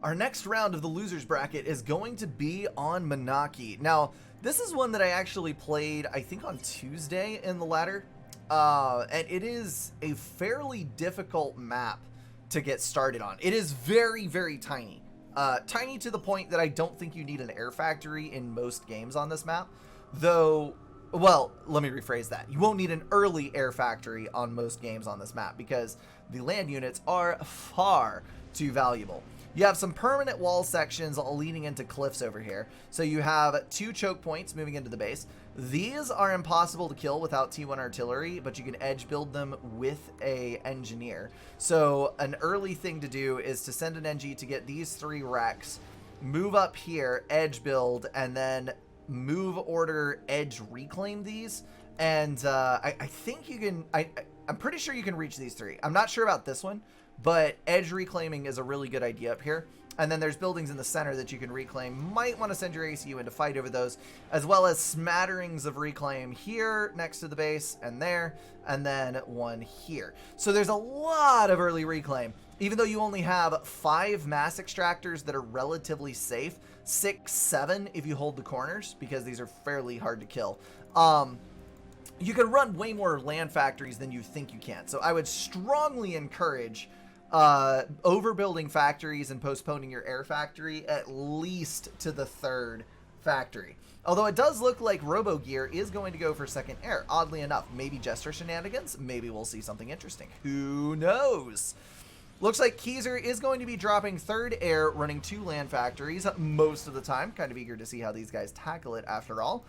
Our next round of the losers bracket is going to be on Menaki. Now, this is one that I actually played, I think, on Tuesday in the ladder. And it is a fairly difficult map to get started on. It is very, very tiny. Tiny to the point that I don't think you need an air factory in most games on this map. Though, well, let me rephrase that. You won't need an early air factory on most games on this map because the land units are far too valuable. You have some permanent wall sections leading into cliffs over here. So you have 2 choke points moving into the base. These are impossible to kill without T1 artillery, but you can edge build them with a engineer. So an early thing to do is to send an NG to get these 3 wrecks, move up here, edge build, and then move order edge reclaim these. And I think you can, I'm pretty sure you can reach these 3. I'm not sure about this one, but edge reclaiming is a really good idea up here. And then there's buildings in the center that you can reclaim. Might want to send your ACU in to fight over those, as well as smatterings of reclaim here next to the base and there, and then one here. So there's a lot of early reclaim. Even though you only have 5 mass extractors that are relatively safe, 6, 7 if you hold the corners, because these are fairly hard to kill. You can run way more land factories than you think you can. So I would strongly encourage overbuilding factories and postponing your air factory at least to the 3rd factory. Although it does look like RoboGear is going to go for 2nd air, oddly enough. Maybe Jester shenanigans, maybe we'll see something interesting. Who knows? Looks like Keyser is going to be dropping 3rd air, running 2 land factories most of the time. Kind of eager to see how these guys tackle it after all.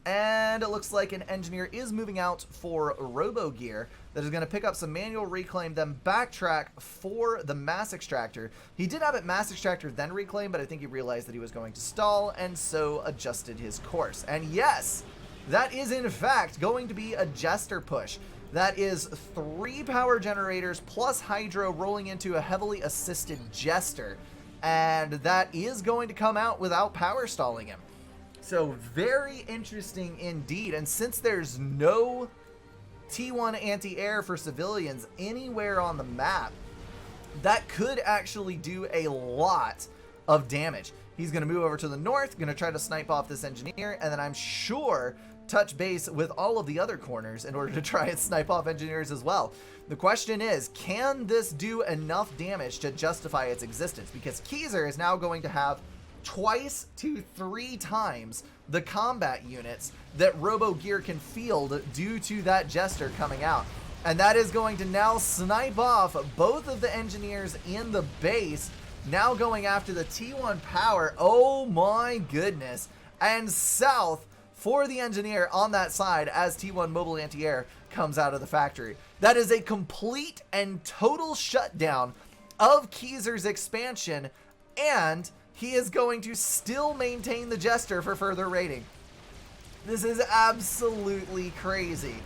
And it looks like an engineer is moving out for RoboGear that is going to pick up some manual reclaim, then backtrack for the mass extractor. He did have it mass extractor, then reclaim, but I think he realized that he was going to stall and so adjusted his course. And yes, that is in fact going to be a Jester push. That is 3 power generators plus Hydro rolling into a heavily assisted Jester. And that is going to come out without power stalling him. So very interesting indeed. And since there's no T1 anti-air for civilians anywhere on the map, that could actually do a lot of damage. He's going to move over to the north, going to try to snipe off this engineer, and then I'm sure touch base with all of the other corners in order to try and snipe off engineers as well. The question is, can this do enough damage to justify its existence? Because Keyser is now going to have twice to 3 times the combat units that RoboGear can field due to that Jester coming out. And that is going to now snipe off both of the engineers in the base, now going after the T1 power. Oh my goodness. And south for the engineer on that side as T1 mobile anti-air comes out of the factory. That is a complete and total shutdown of Keyser's expansion, and he is going to still maintain the Jester for further raiding. This is absolutely crazy.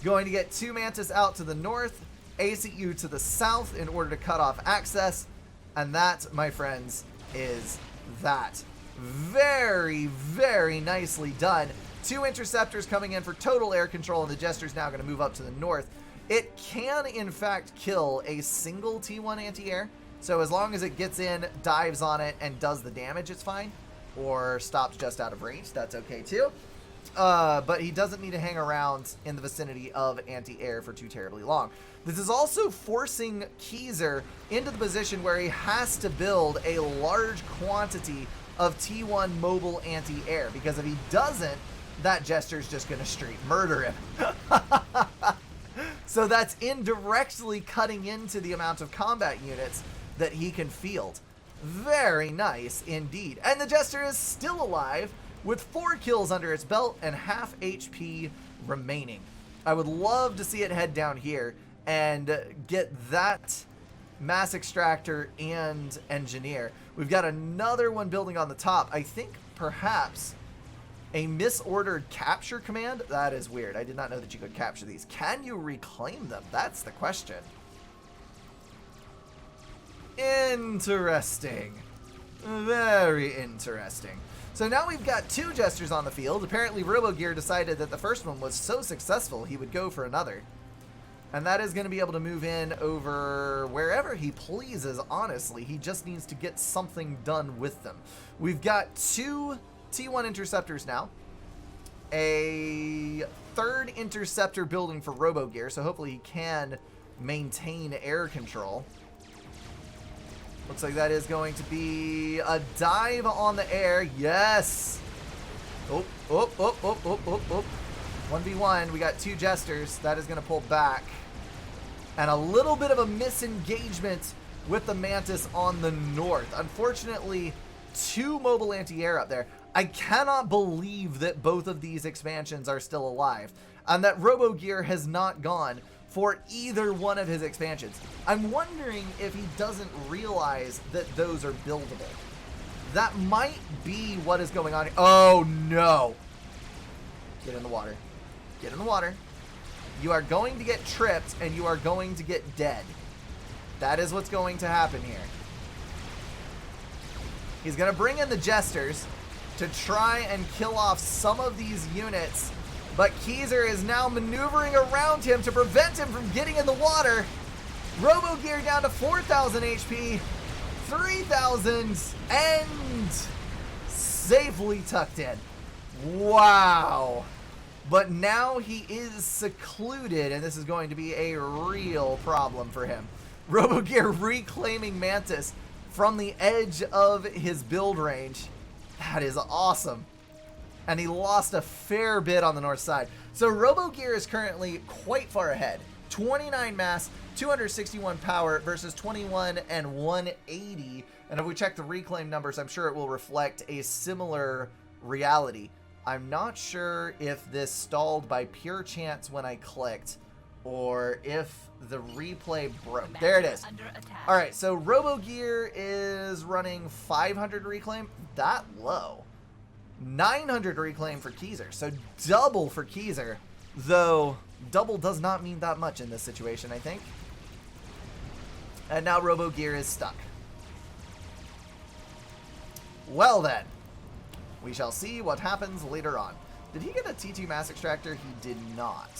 Going to get 2 Mantis out to the north, ACU to the south in order to cut off access. And that, my friends, is that. Very, very nicely done. 2 interceptors coming in for total air control, and the Jester's now going to move up to the north. It can, in fact, kill a single T1 anti-air. So as long as it gets in, dives on it, and does the damage, it's fine. Or stops just out of range, that's okay too. But he doesn't need to hang around in the vicinity of anti-air for too terribly long. This is also forcing Keyser into the position where he has to build a large quantity of T1 mobile anti-air, because if he doesn't, that Jester's just going to straight murder him. So that's indirectly cutting into the amount of combat units that he can field. Very nice indeed. And the Jester is still alive with 4 kills under its belt and half HP remaining. I would love to see it head down here and get that mass extractor and engineer. We've got another one building on the top. I think perhaps a misordered capture command. That is weird. I did not know that you could capture these. Can you reclaim them? That's the question. Interesting. Very interesting. So now we've got 2 Jesters on the field. Apparently RoboGear decided that the first one was so successful he would go for another. And that is going to be able to move in over wherever whenever he pleases, honestly. He just needs to get something done with them. We've got 2 T1 interceptors now. A 3rd interceptor building for RoboGear, so hopefully he can maintain air control. Looks like that is going to be a dive on the air. Yes! Oh. 1v1. We got 2 jesters. That is going to pull back. And a little bit of a misengagement with the Mantis on the north. Unfortunately, 2 mobile anti-air up there. I cannot believe that both of these expansions are still alive, and that RoboGear has not gone for either one of his expansions. I'm wondering if he doesn't realize that those are buildable. That might be what is going on. Oh no! Get in the water. Get in the water. You are going to get tripped, and you are going to get dead. That is what's going to happen here. He's going to bring in the jesters to try and kill off some of these units, but Keyser is now maneuvering around him to prevent him from getting in the water. RoboGear down to 4,000 HP, 3,000, and safely tucked in. Wow. But now he is secluded, and this is going to be a real problem for him. RoboGear reclaiming Mantis from the edge of his build range. That is awesome. And he lost a fair bit on the north side. So RoboGear is currently quite far ahead. 29 mass, 261 power versus 21 and 180. And if we check the reclaim numbers, I'm sure it will reflect a similar reality. I'm not sure if this stalled by pure chance when I clicked, or if the replay broke. There it is. All right, so RoboGear is running 500 reclaim. That low. 900 reclaim for Keyser. So double for Keyser, though double does not mean that much in this situation, I think. And now RoboGear is stuck. Well then, we shall see what happens later on. Did he get a T2 mass extractor? He did not.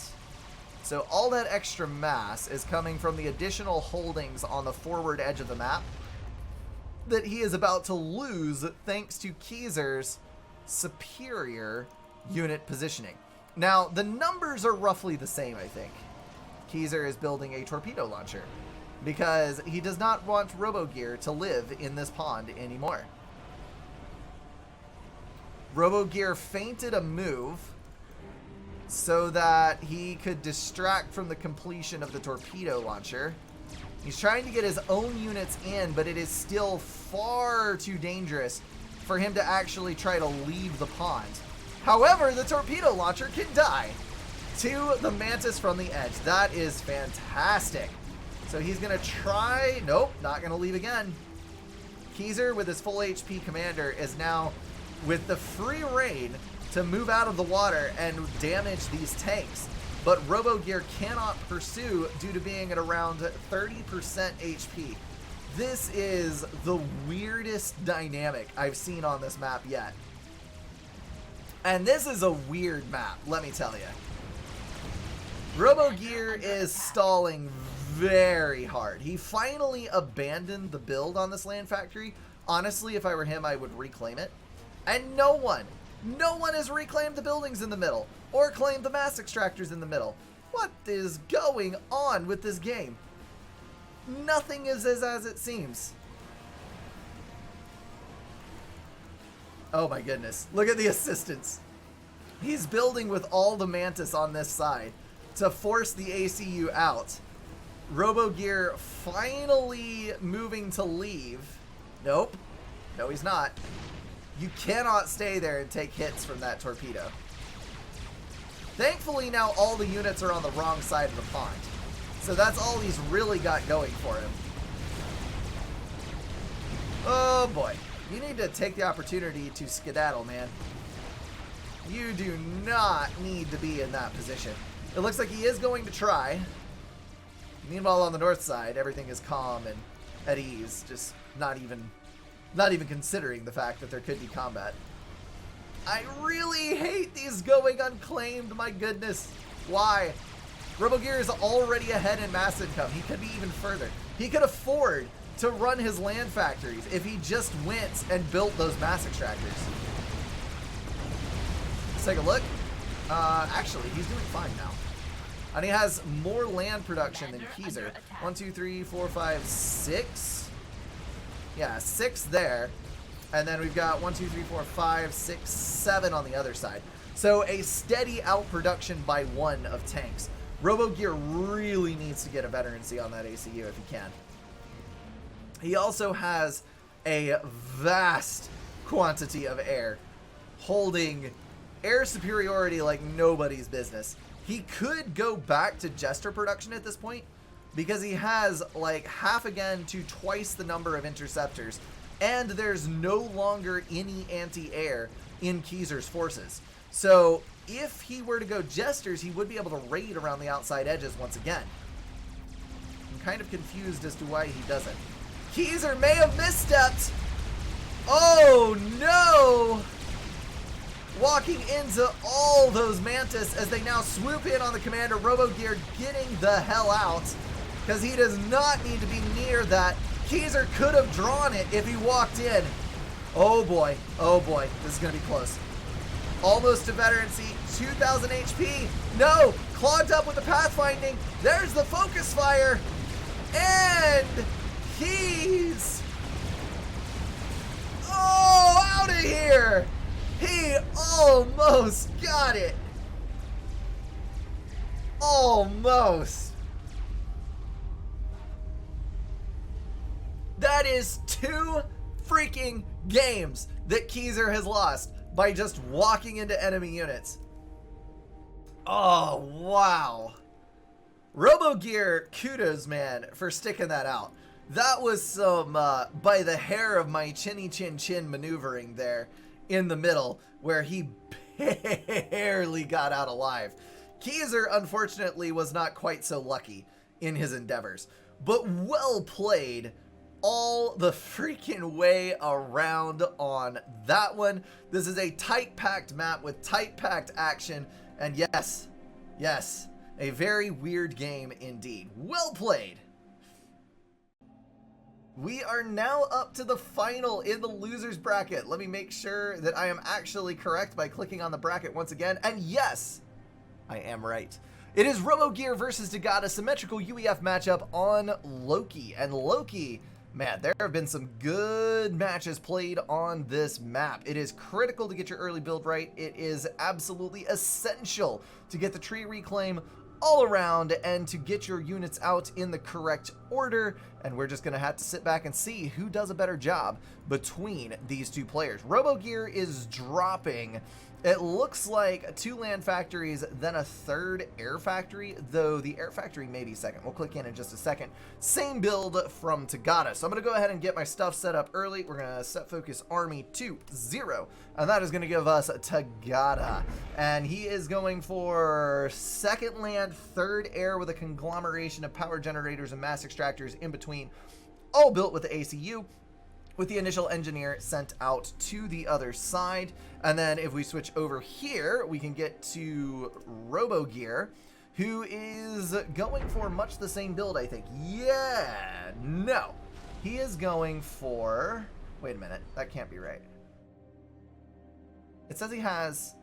So all that extra mass is coming from the additional holdings on the forward edge of the map that he is about to lose thanks to Keyser's superior unit positioning. Now, the numbers are roughly the same, I think. Keyser is building a torpedo launcher because he does not want RoboGear to live in this pond anymore. RoboGear feinted a move so that he could distract from the completion of the torpedo launcher. He's trying to get his own units in, but it is still far too dangerous for him to actually try to leave the pond. However, the torpedo launcher can die to the Mantis from the edge. That is fantastic. So he's going to try... Nope, not going to leave again. Keyser, with his full HP commander, is now with the free reign to move out of the water and damage these tanks. But RoboGear cannot pursue due to being at around 30% HP. This is the weirdest dynamic I've seen on this map yet. And this is a weird map, let me tell you. RoboGear is stalling very hard. He finally abandoned the build on this land factory. Honestly, if I were him, I would reclaim it. And no one has reclaimed the buildings in the middle or claimed the mass extractors in the middle. What is going on with this game? Nothing is as it seems. Oh my goodness. Look at the assistance. He's building with all the Mantis on this side to force the ACU out. RoboGear finally moving to leave. Nope. No, he's not. You cannot stay there and take hits from that torpedo. Thankfully, now all the units are on the wrong side of the pond. So that's all he's really got going for him. Oh boy. You need to take the opportunity to skedaddle, man. You do not need to be in that position. It looks like he is going to try. Meanwhile, on the north side, everything is calm and at ease. Just not even considering the fact that there could be combat. I really hate these going unclaimed, my goodness. Why? RoboGear is already ahead in mass income. He could be even further. He could afford to run his land factories if he just went and built those mass extractors. Let's take a look. Actually, he's doing fine now. And he has more land production than Keyser. 1, 2, 3, 4, 5, 6. Yeah, 6 there. And then we've got 1, 2, 3, 4, 5, 6, 7 on the other side. So a steady outproduction by 1 of tanks. RoboGear really needs to get a veterancy on that ACU if he can. He also has a vast quantity of air, holding air superiority like nobody's business. He could go back to Jester production at this point because he has like half again to twice the number of interceptors, and there's no longer any anti-air in Keyser's forces. So if he were to go Jesters, he would be able to raid around the outside edges once again. I'm kind of confused as to why he doesn't. Keyser may have misstepped. Oh no! Walking into all those Mantis as they now swoop in on the commander. RoboGear getting the hell out because he does not need to be near that. Keyser could have drawn it if he walked in. Oh boy, this is going to be close. Almost to veterancy, 2,000 HP. No, clogged up with the pathfinding. There's the focus fire. And he's... oh, out of here. He almost got it. Almost. That is 2 freaking games that Keyser has lost by just walking into enemy units. Oh, wow. RoboGear, kudos, man, for sticking that out. That was some by the hair of my chinny chin chin maneuvering there in the middle where he barely got out alive. Keyser, unfortunately, was not quite so lucky in his endeavors, but well played all the freaking way around on that one. This is a tight-packed map with tight-packed action, and yes, a very weird game indeed. Well played. We are now up to the final in the losers bracket. Let me make sure that I am actually correct by clicking on the bracket once again. And yes, I am right. It is RoboGear versus Dagata, symmetrical UEF matchup on Loki. And Loki, man, there have been some good matches played on this map. It is critical to get your early build right. It is absolutely essential to get the tree reclaim all around and to get your units out in the correct order, and we're just gonna have to sit back and see who does a better job between these two players. RoboGear is dropping, it looks like 2 land factories, then a 3rd air factory, though the air factory may be second. We'll click in just a second. Same build from Tagata. So I'm going to go ahead and get my stuff set up early. We're going to set focus army to 0, and that is going to give us Tagata. And he is going for 2nd land, 3rd air with a conglomeration of power generators and mass extractors in between, all built with the ACU, with the initial engineer sent out to the other side. And then if we switch over here, we can get to RoboGear, who is going for much the same build, I think. Yeah, no. He is going for... wait a minute, that can't be right. It says he has...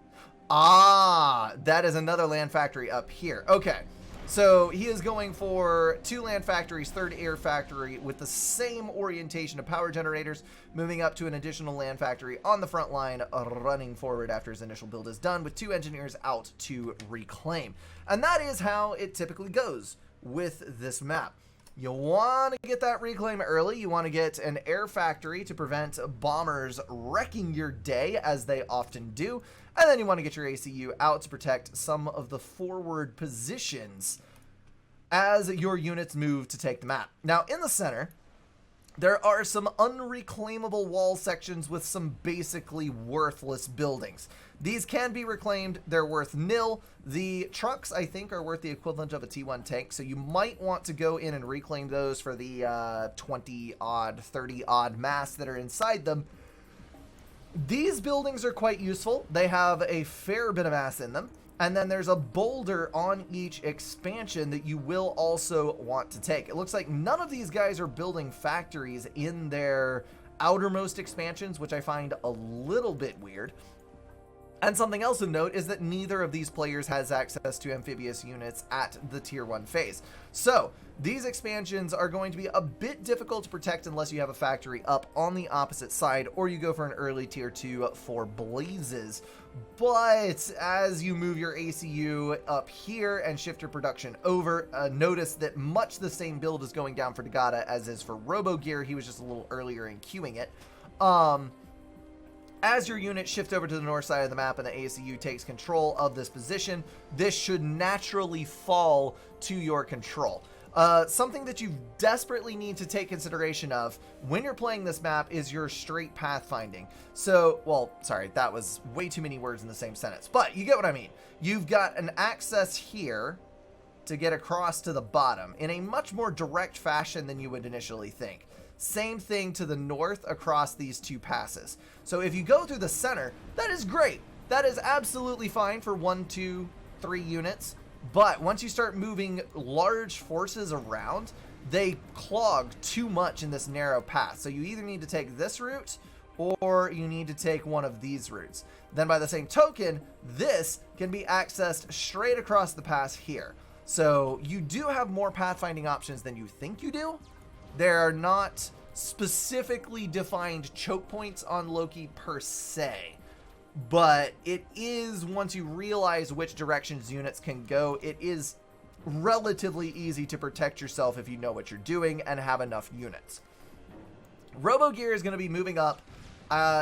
ah, that is another land factory up here. Okay. So he is going for 2 land factories, 3rd air factory with the same orientation of power generators, moving up to an additional land factory on the front line, running forward after his initial build is done, with 2 engineers out to reclaim. And that is how it typically goes with this map. You want to get that reclaim early. You want to get an air factory to prevent bombers wrecking your day, as they often do. And then you want to get your ACU out to protect some of the forward positions as your units move to take the map. Now, in the center, there are some unreclaimable wall sections with some basically worthless buildings. These can be reclaimed. They're worth nil. The trucks, I think, are worth the equivalent of a T1 tank, so you might want to go in and reclaim those for the 20-odd, 30-odd mass that are inside them. These buildings are quite useful. They have a fair bit of mass in them. And then there's a boulder on each expansion that you will also want to take. It looks like none of these guys are building factories in their outermost expansions, which I find a little bit weird. And something else to note is that neither of these players has access to amphibious units at the tier 1 phase. So these expansions are going to be a bit difficult to protect unless you have a factory up on the opposite side, or you go for an early tier 2 for blazes. But as you move your ACU up here and shift your production over, notice that much the same build is going down for Dagata as is for RoboGear. He was just a little earlier in queuing it. As your units shift over to the north side of the map and the ACU takes control of this position, this should naturally fall to your control. Something that you desperately need to take consideration of when you're playing this map is your straight pathfinding. So, well, sorry, that was way too many words in the same sentence, but you get what I mean. You've got an access here to get across to the bottom in a much more direct fashion than you would initially think. Same thing to the north across these two passes. So if you go through the center, that is great. That is absolutely fine for 1, 2, 3 units. But once you start moving large forces around, they clog too much in this narrow path. So you either need to take this route or you need to take one of these routes. Then by the same token, this can be accessed straight across the pass here. So you do have more pathfinding options than you think you do. There are not specifically defined choke points on Loki per se, but it is, once you realize which directions units can go, it is relatively easy to protect yourself if you know what you're doing and have enough units. RoboGear is going to be moving up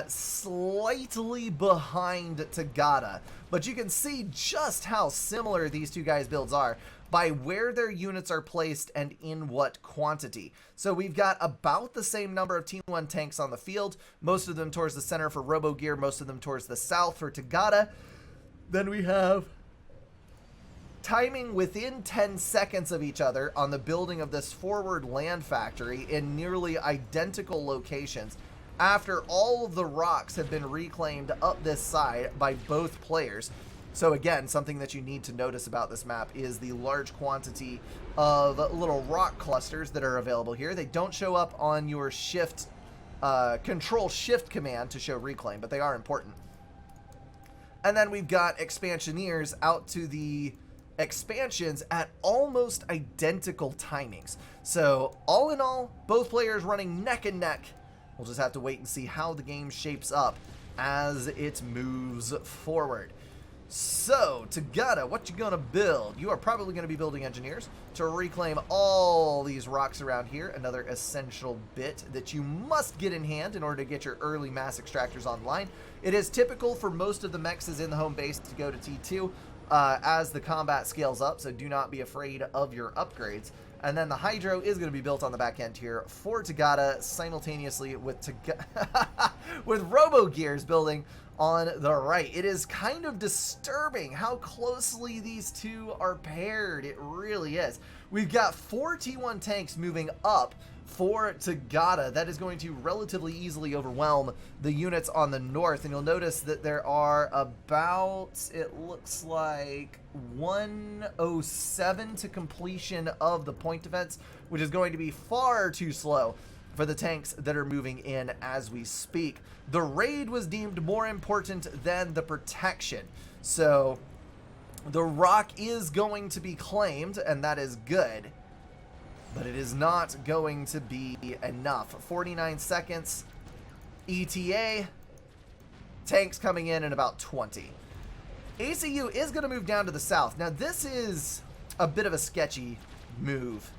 slightly behind Tagada, but you can see just how similar these two guys' builds are by where their units are placed and in what quantity. So we've got about the same number of Team 1 tanks on the field, most of them towards the center for RoboGear, most of them towards the south for Tagada. Then we have timing within 10 seconds of each other on the building of this forward land factory in nearly identical locations after all of the rocks have been reclaimed up this side by both players. So again, something that you need to notice about this map is the large quantity of little rock clusters that are available here. They don't show up on your shift, control shift command to show reclaim, but they are important. And then we've got expansioneers out to the expansions at almost identical timings. So all in all, both players running neck and neck. We'll just have to wait and see how the game shapes up as it moves forward. So, Tagada, what you gonna build? You are probably gonna be building engineers to reclaim all these rocks around here. Another essential bit that you must get in hand in order to get your early mass extractors online. It is typical for most of the mechs in the home base to go to T2 as the combat scales up, so do not be afraid of your upgrades. And then the Hydro is going to be built on the back end here for Tagada simultaneously with with RoboGears building on the right. It is kind of disturbing how closely these two are paired. It really is. We've got 4 T1 tanks moving up for Tagada. That is going to relatively easily overwhelm the units on the north. And you'll notice that there are about, it looks like 107 to completion of the point defense, which is going to be far too slow for the tanks that are moving in as we speak. The raid was deemed more important than the protection. So the rock is going to be claimed, and that is good. But it is not going to be enough. 49 seconds. ETA. Tanks coming in about 20. ACU is going to move down to the south. Now, this is a bit of a sketchy move.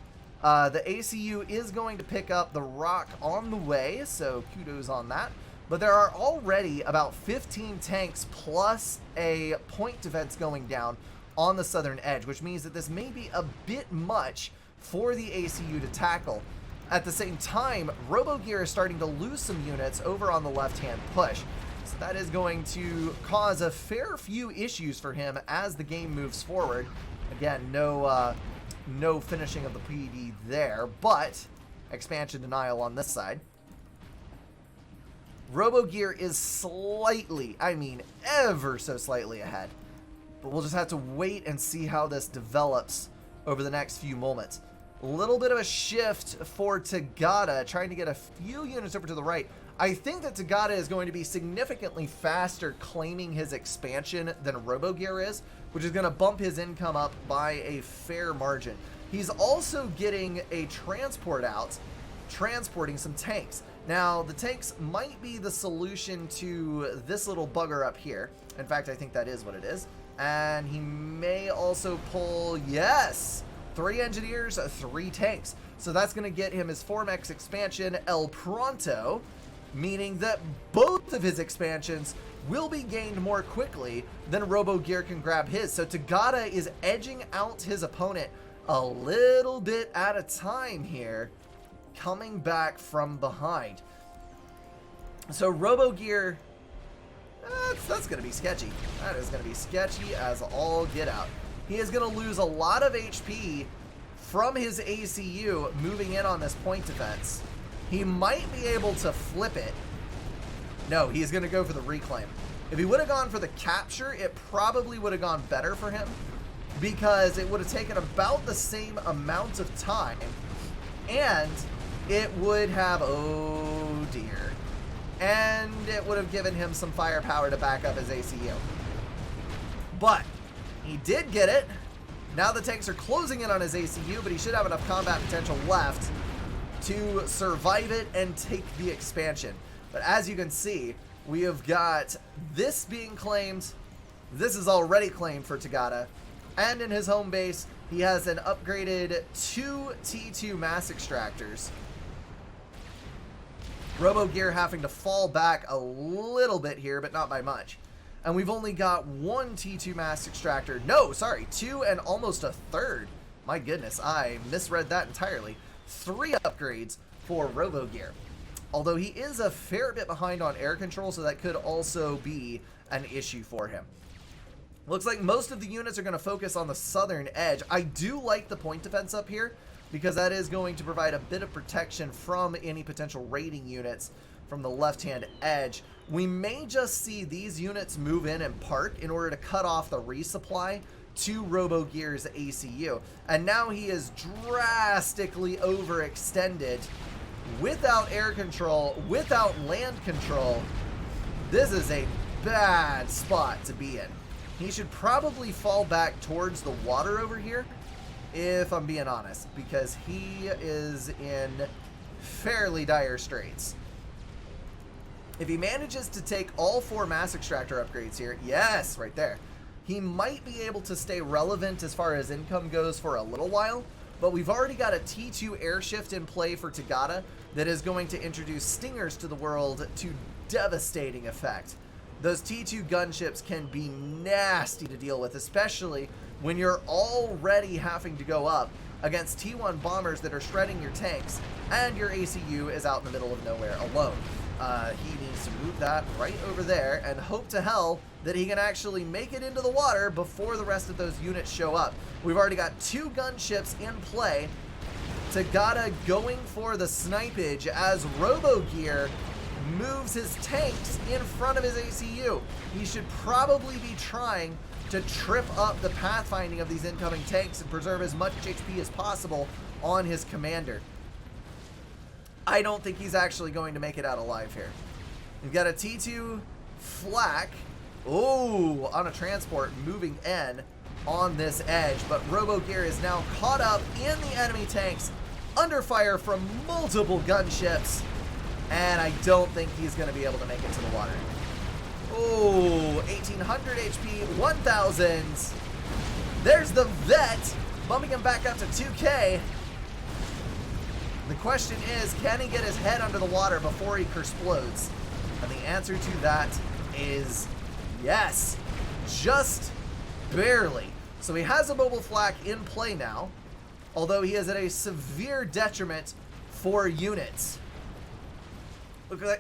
The ACU is going to pick up the rock on the way, so kudos on that. But there are already about 15 tanks plus a point defense going down on the southern edge, which means that this may be a bit much for the ACU to tackle. At the same time, RoboGear is starting to lose some units over on the left-hand push. So that is going to cause a fair few issues for him as the game moves forward. Again, no finishing of the PD there, but expansion denial on this side. RoboGear is slightly, I mean ever so slightly ahead. But we'll just have to wait and see how this develops over the next few moments. A little bit of a shift for Tagada, trying to get a few units over to the right. I think that Tagada is going to be significantly faster claiming his expansion than RoboGear is, which is going to bump his income up by a fair margin. He's also getting a transport out, transporting some tanks. Now, the tanks might be the solution to this little bugger up here. In fact, I think that is what it is. And he may also pull, yes, 3 engineers, 3 tanks. So that's going to get him his Formex expansion, El Pronto, meaning that both of his expansions will be gained more quickly than RoboGear can grab his. So Tagada is edging out his opponent a little bit at a time here, coming back from behind. So RoboGear, that's going to be sketchy. That is going to be sketchy as all get out. He is going to lose a lot of HP from his ACU moving in on this point defense. He might be able to flip it. No, he's going to go for the reclaim. If he would have gone for the capture, it probably would have gone better for him, because it would have taken about the same amount of time, and it would have, oh dear, and it would have given him some firepower to back up his ACU. But he did get it. Now the tanks are closing in on his ACU, but he should have enough combat potential left to survive it and take the expansion. But as you can see, we have got this being claimed. This is already claimed for Tagada. And in his home base, he has an upgraded 2 T2 mass extractors. RoboGear having to fall back a little bit here, but not by much. And we've only got 1 T2 mass extractor. No, sorry, 2 and almost a third. My goodness, I misread that entirely. 3 upgrades for RoboGear. Although he is a fair bit behind on air control, so that could also be an issue for him. Looks like most of the units are going to focus on the southern edge. I do like the point defense up here, because that is going to provide a bit of protection from any potential raiding units from the left-hand edge. We may just see these units move in and park in order to cut off the resupply to RoboGear's ACU. And now he is drastically overextended without air control, without land control. This is a bad spot to be in. He should probably fall back towards the water over here, if I'm being honest, because he is in fairly dire straits. If he manages to take all 4 mass extractor upgrades here, yes, right there, he might be able to stay relevant as far as income goes for a little while. But we've already got a T2 airshift in play for Tagada that is going to introduce stingers to the world to devastating effect. Those T2 gunships can be nasty to deal with, especially when you're already having to go up against T1 bombers that are shredding your tanks, and your ACU is out in the middle of nowhere alone. He needs to move that right over there and hope to hell that he can actually make it into the water before the rest of those units show up. We've already got 2 gunships in play. Tagada going for the snipage as RoboGear moves his tanks in front of his ACU. He should probably be trying to trip up the pathfinding of these incoming tanks and preserve as much HP as possible on his commander. I don't think he's actually going to make it out alive here. We've got a T2 flak, oh, on a transport moving in on this edge, but RoboGear is now caught up in the enemy tanks, under fire from multiple gunships, and I don't think he's going to be able to make it to the water. Oh, 1800 HP, 1000. There's the vet, bumping him back up to 2K. The question is, can he get his head under the water before he kersplodes? And the answer to that is yes, just barely. So he has a mobile flak in play now, although he is at a severe detriment for units.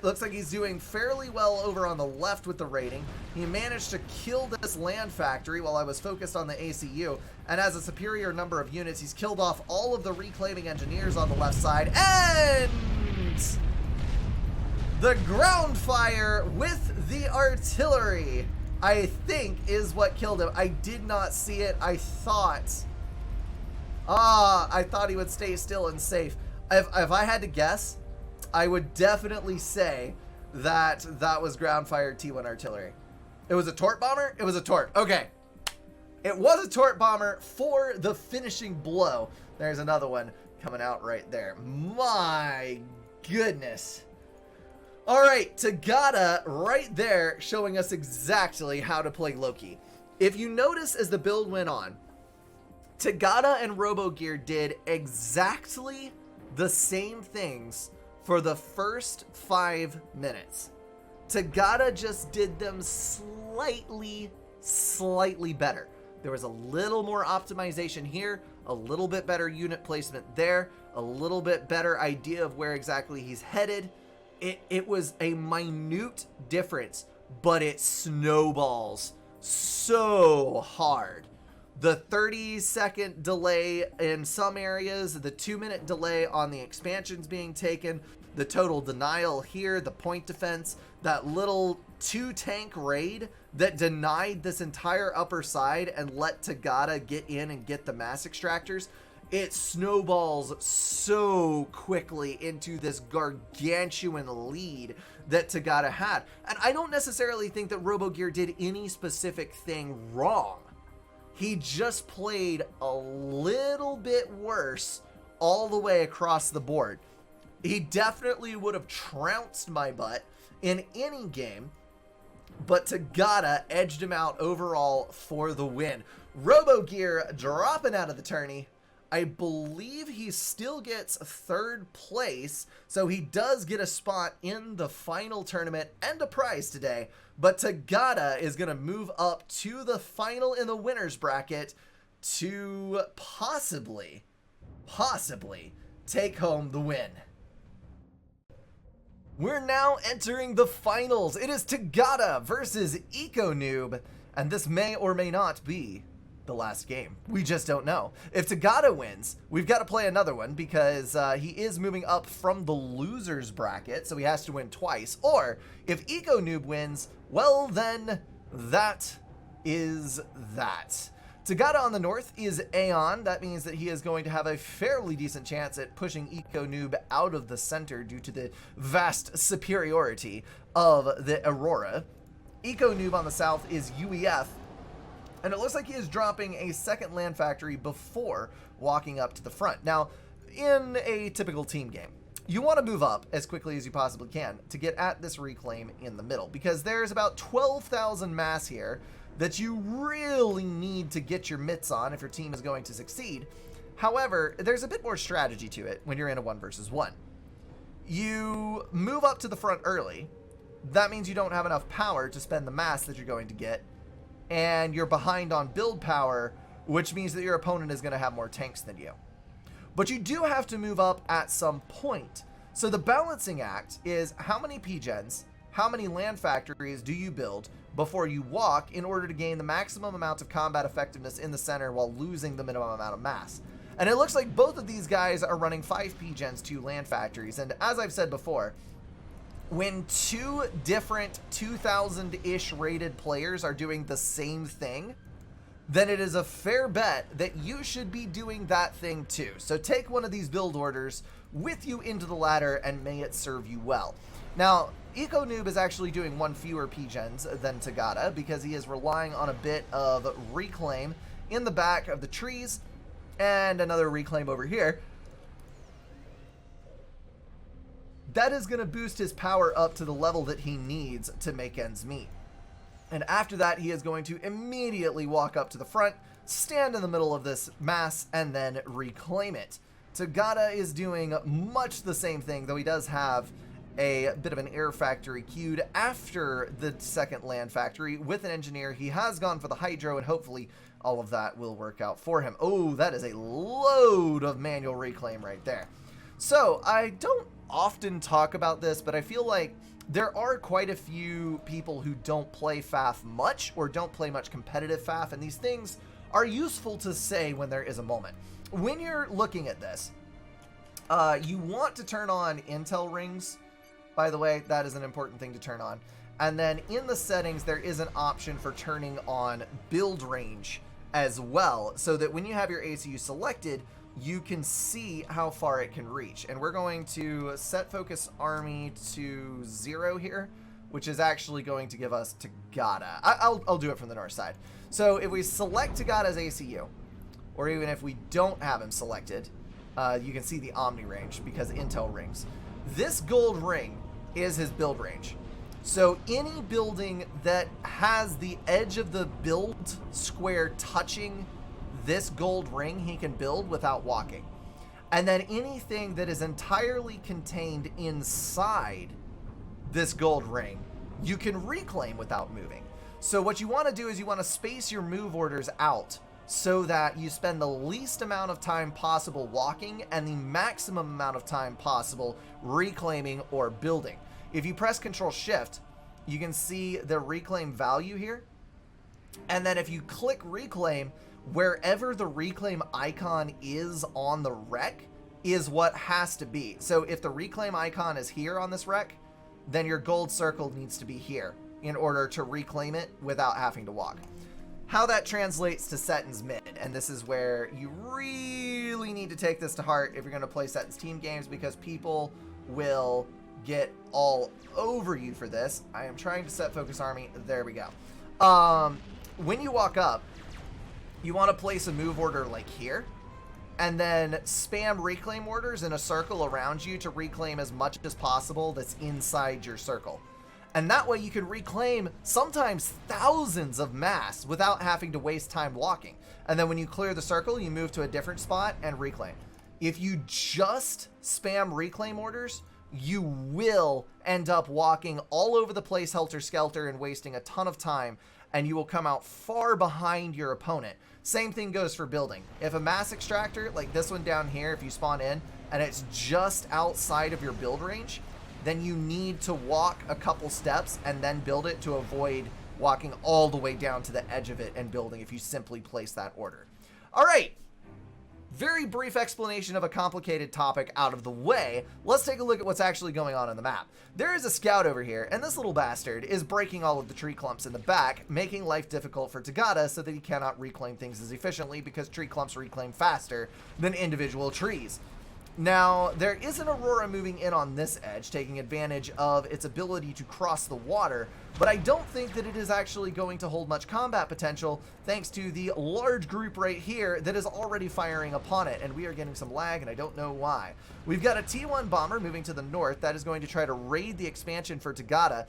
Looks like he's doing fairly well over on the left with the raiding. He managed to kill this land factory while I was focused on the ACU, and has a superior number of units. He's killed off all of the reclaiming engineers on the left side, and the ground fire with the artillery I think, is what killed him. I did not see it. I thought he would stay still and safe. If I had to guess, I would definitely say that was ground fired T1 artillery. It was a torp bomber? It was a torp. Okay. It was a torp bomber for the finishing blow. There's another one coming out right there. My goodness. All right, Tagada right there showing us exactly how to play Loki. If you notice as the build went on, Tagada and RoboGear did exactly the same things for the first 5 minutes. Tagada just did them slightly better. There was a little more optimization here, a little bit better unit placement there, a little bit better idea of where exactly he's headed. It was a minute difference, but it snowballs so hard. The 30-second delay in some areas, the 2-minute delay on the expansions being taken, the total denial here, the point defense, that little 2-tank raid that denied this entire upper side and let Tagada get in and get the mass extractors. It snowballs so quickly into this gargantuan lead that Tagada had. And I don't necessarily think that RoboGear did any specific thing wrong. He just played a little bit worse all the way across the board. He definitely would have trounced my butt in any game, but Tagada edged him out overall for the win. RoboGear dropping out of the tourney. I believe he still gets 3rd place, so he does get a spot in the final tournament and a prize today. But Tagada is going to move up to the final in the winner's bracket to possibly take home the win. We're now entering the finals. It is Tagada versus EcoNoob, and this may or may not be the last game. We just don't know. If Tagada wins, we've got to play another one because he is moving up from the loser's bracket, so he has to win twice. Or if EcoNoob wins, well then, that is that. Tagada on the north is Aeon. That means that he is going to have a fairly decent chance at pushing EcoNoob out of the center due to the vast superiority of the Aurora. EcoNoob on the south is UEF, and it looks like he is dropping a 2nd land factory before walking up to the front. Now, in a typical team game, you want to move up as quickly as you possibly can to get at this reclaim in the middle, because there's about 12,000 mass here that you really need to get your mitts on if your team is going to succeed. However, there's a bit more strategy to it when you're in a 1 versus 1. You move up to the front early. That means you don't have enough power to spend the mass that you're going to get, and you're behind on build power, which means that your opponent is going to have more tanks than you. But you do have to move up at some point. So the balancing act is how many PGens, how many land factories do you build before you walk in order to gain the maximum amount of combat effectiveness in the center while losing the minimum amount of mass. And it looks like both of these guys are running 5 PGens, 2 land factories. And as I've said before, when 2 different 2,000-ish rated players are doing the same thing, then it is a fair bet that you should be doing that thing too. So take one of these build orders with you into the ladder and may it serve you well. Now, EcoNoob is actually doing 1 fewer PGens than Tagada because he is relying on a bit of reclaim in the back of the trees and another reclaim over here. That is going to boost his power up to the level that he needs to make ends meet. And after that, he is going to immediately walk up to the front, stand in the middle of this mass, and then reclaim it. Tagada is doing much the same thing, though he does have a bit of an air factory queued after the 2nd land factory with an engineer. He has gone for the hydro, and hopefully all of that will work out for him. Oh, that is a load of manual reclaim right there. So I don't often talk about this, but I feel like there are quite a few people who don't play FAF much or don't play much competitive FAF, and these things are useful to say when there is a moment. When you're looking at this, you want to turn on intel rings. By the way, that is an important thing to turn on. And then in the settings, there is an option for turning on build range as well, so that when you have your ACU selected, you can see how far it can reach. And we're going to set focus army to 0 here, which is actually going to give us Tagada. I'll do it from the north side. So if we select Tagada's ACU, or even if we don't have him selected, you can see the Omni range because Intel rings. This gold ring is his build range. So any building that has the edge of the build square touching this gold ring, he can build without walking. And then anything that is entirely contained inside this gold ring, you can reclaim without moving. So what you want to do is you want to space your move orders out so that you spend the least amount of time possible walking and the maximum amount of time possible reclaiming or building. If you press Control Shift, you can see the reclaim value here. And then if you click reclaim, wherever the reclaim icon is on the wreck is what has to be. So if the reclaim icon is here on this wreck, then your gold circle needs to be here in order to reclaim it without having to walk. How that translates to Setton's mid, and this is where you really need to take this to heart if you're going to play Setton's team games, because people will get all over you for this. I am trying to set focus army. There we go. When you walk up, you want to place a move order like here, and then spam reclaim orders in a circle around you to reclaim as much as possible that's inside your circle. And that way you can reclaim sometimes thousands of mass without having to waste time walking. And then when you clear the circle, you move to a different spot and reclaim. If you just spam reclaim orders, you will end up walking all over the place helter-skelter and wasting a ton of time, and you will come out far behind your opponent. Same thing goes for building. If a mass extractor, like this one down here, if you spawn in and it's just outside of your build range, then you need to walk a couple steps and then build it to avoid walking all the way down to the edge of it and building if you simply place that order. All right. Very brief explanation of a complicated topic out of the way. Let's take a look at what's actually going on the map. There is a scout over here, and this little bastard is breaking all of the tree clumps in the back, making life difficult for Tagada so that he cannot reclaim things as efficiently because tree clumps reclaim faster than individual trees. Now, there is an Aurora moving in on this edge, taking advantage of its ability to cross the water, but I don't think that it is actually going to hold much combat potential thanks to the large group right here that is already firing upon it, and we are getting some lag, and I don't know why. We've got a T1 bomber moving to the north that is going to try to raid the expansion for Tagada,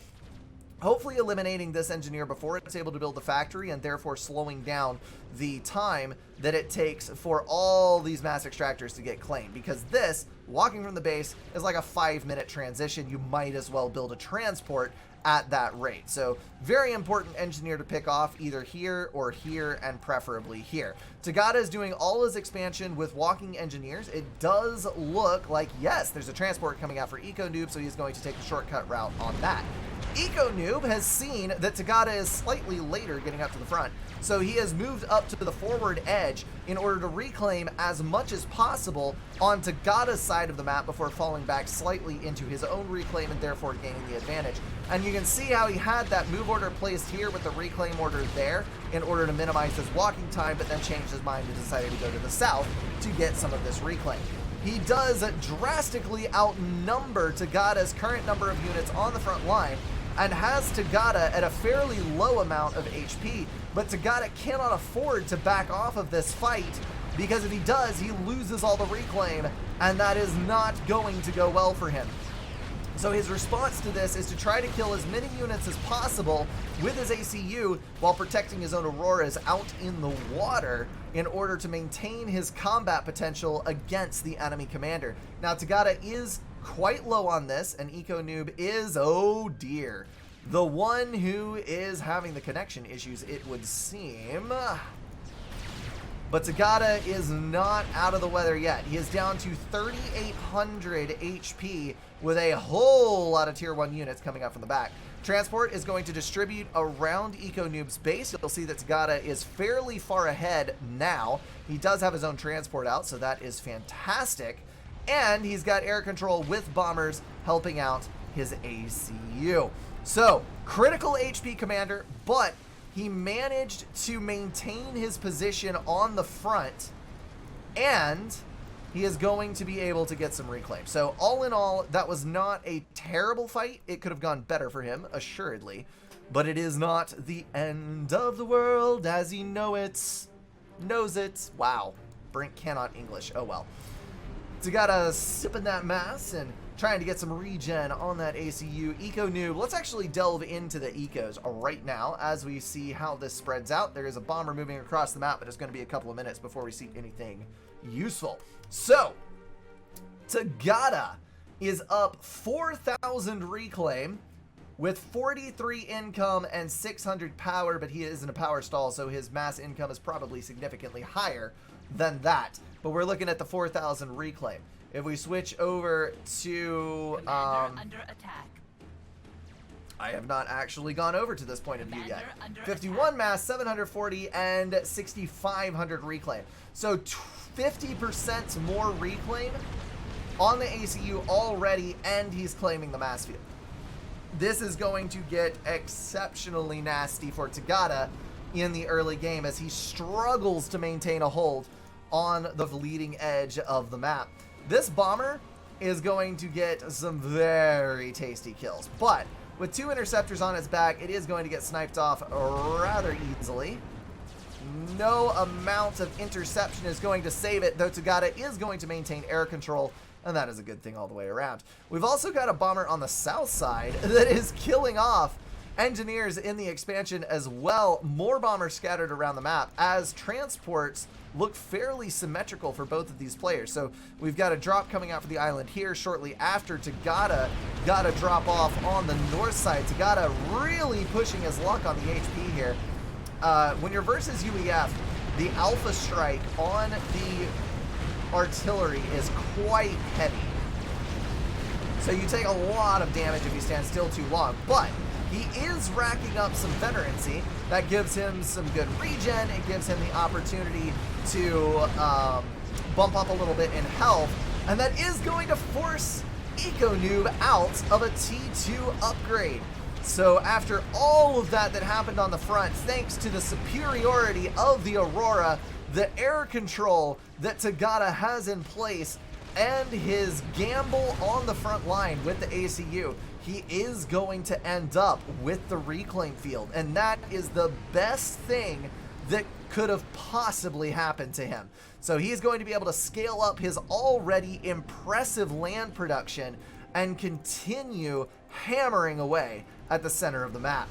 hopefully eliminating this engineer before it's able to build the factory and therefore slowing down the time that it takes for all these mass extractors to get claimed, because this, walking from the base, is like a 5-minute transition. You might as well build a transport at that rate. So very important engineer to pick off either here or here, and preferably here. Tagada is doing all his expansion with walking engineers. It does look like, yes, there's a transport coming out for Eco Noob, so he's going to take the shortcut route on that. Eco Noob has seen that Tagada is slightly later getting up to the front, so he has moved up to the forward edge in order to reclaim as much as possible on Tagada's side of the map before falling back slightly into his own reclaim and therefore gaining the advantage. And you can see how he had that move order placed here with the reclaim order there in order to minimize his walking time, but then changed his mind and decided to go to the south to get some of this reclaim. He does drastically outnumber Tagada's current number of units on the front line, and has Tagada at a fairly low amount of HP, but Tagada cannot afford to back off of this fight, because if he does, he loses all the reclaim, and that is not going to go well for him. So his response to this is to try to kill as many units as possible with his ACU while protecting his own Auroras out in the water in order to maintain his combat potential against the enemy commander. Now, Tagada is quite low on this, and Eco Noob is, oh dear, the one who is having the connection issues, it would seem. But Tagada is not out of the weather yet. He is down to 3,800 HP with a whole lot of tier 1 units coming up from the back. Transport is going to distribute around Eco Noob's base. You'll see that Tagada is fairly far ahead now. He does have his own transport out, so that is fantastic. And he's got air control with bombers helping out his ACU. So, critical HP commander, but he managed to maintain his position on the front, and he is going to be able to get some reclaim. So, all in all, that was not a terrible fight. It could have gone better for him, assuredly, but it is not the end of the world as he knows it. Wow, Brink cannot English. Oh well. Tagada sipping that mass and trying to get some regen on that ACU. Eco Noob. Let's actually delve into the ecos right now as we see how this spreads out. There is a bomber moving across the map, but it's going to be a couple of minutes before we see anything useful. So, Tagada is up 4,000 reclaim with 43 income and 600 power, but he is in a power stall, so his mass income is probably significantly higher than that. But we're looking at the 4,000 reclaim. If we switch over to under attack. I have not actually gone over to this point of view yet. 51 mass, 740, and 6,500 reclaim. So 50% more reclaim on the ACU already, and he's claiming the mass field. This is going to get exceptionally nasty for Tagada in the early game as he struggles to maintain a hold on the leading edge of the map. This bomber is going to get some very tasty kills, but with 2 interceptors on its back, it is going to get sniped off rather easily. No amount of interception is going to save it, though Tagada is going to maintain air control, and that is a good thing all the way around. We've also got a bomber on the south side that is killing off engineers in the expansion as well. More bombers scattered around the map as transports look fairly symmetrical for both of these players. So we've got a drop coming out for the island here shortly after. Tagada got a drop off on the north side. Tagada really pushing his luck on the HP here. When you're versus UEF, the alpha strike on the artillery is quite heavy. So you take a lot of damage if you stand still too long, but he is racking up some veterancy. That gives him some good regen. It gives him the opportunity to bump up a little bit in health. And that is going to force Eco Noob out of a T2 upgrade. So after all of that happened on the front, thanks to the superiority of the Aurora, the air control that Tagada has in place, and his gamble on the front line with the ACU, he is going to end up with the reclaim field, and that is the best thing that could have possibly happened to him. So he's going to be able to scale up his already impressive land production and continue hammering away at the center of the map.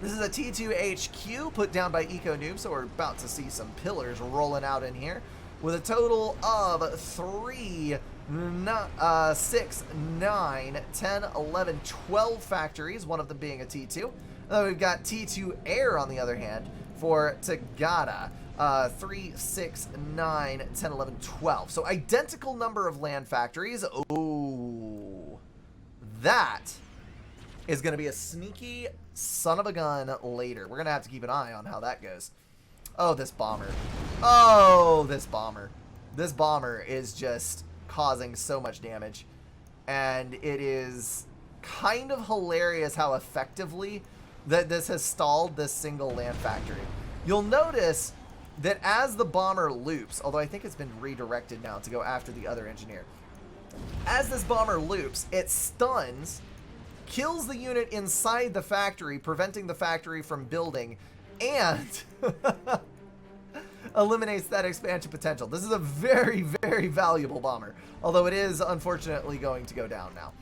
This is a T2 HQ put down by Eco Noob, so we're about to see some pillars rolling out in here with a total of 3, 6, 9, 10, 11, 12 factories, one of them being a T2. And then we've got T2 Air on the other hand for Tagada. 3, 6, 9, 10, 11, 12. So identical number of land factories. Oh, that is going to be a sneaky son of a gun later. We're going to have to keep an eye on how that goes. Oh, this bomber. Oh, this bomber. This bomber is just causing so much damage. And it is kind of hilarious how effectively that this has stalled this single land factory. You'll notice that as the bomber loops, although I think it's been redirected now to go after the other engineer. As this bomber loops, it stuns, kills the unit inside the factory, preventing the factory from building, and eliminates that expansion potential. This is a very, very valuable bomber, although it is unfortunately going to go down now.